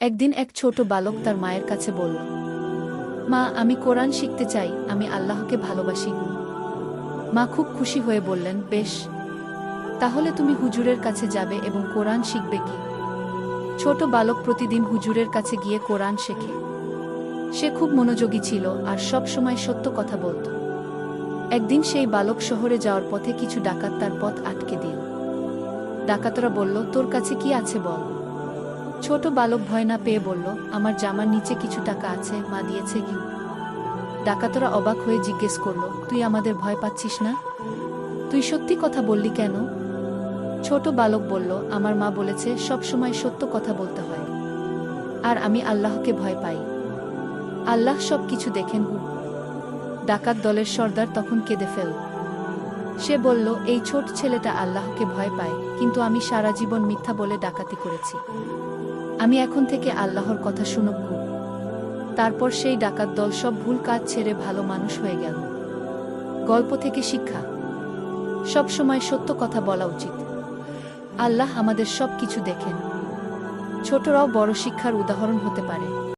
একদিন এক ছোট বালক তার মায়ের কাছে বলল, মা, আমি কোরআন শিখতে চাই, আমি আল্লাহকে ভালোবাসি। মা খুব খুশি হয়ে বললেন, বেশ, তাহলে তুমি হুজুরের কাছে যাবে এবং কোরআন শিখবে কি? ছোট বালক প্রতিদিন হুজুরের কাছে গিয়ে কোরআন শেখে। সে খুব মনোযোগী ছিল আর সব সময় সত্য কথা বলত। একদিন সেই বালক শহরে যাওয়ার পথে কিছু ডাকাত তার পথ আটকে দিল। ডাকাতরা বলল, তোর কাছে কি আছে বল। ছোট বালক ভয় না পেয়ে বলল, আমার জামার নিচে কিছু টাকা আছে, মা দিয়েছে কি। ডাকাতরা অবাক হয়ে জিজ্ঞেস করল, তুই আমাদের ভয় পাচ্ছিস না? তুই সত্যি কথা বললি কেন? ছোট বালক বলল, আমার মা বলেছে সব সময় সত্য কথা বলতে হয়, আর আমি আল্লাহকে ভয় পাই। আল্লাহ সব কিছু দেখেন। ডাকাত দলের সর্দার তখন কেঁদে ফেল। সে বলল, এই ছোট ছেলেটা আল্লাহকে ভয় পায়, কিন্তু আমি সারা জীবন মিথ্যা বলে ডাকাতি করেছি। আমি এখন থেকে আল্লাহর কথা শুনব। তারপর সেই ডাকাত দল সব ভুল কাজ ছেড়ে ভালো মানুষ হয়ে গেল। গল্প থেকে শিক্ষা: সব সময় সত্য কথা বলা উচিত। আল্লাহ আমাদের সব কিছু দেখেন। ছোটরাও বড় শিক্ষার উদাহরণ হতে পারে।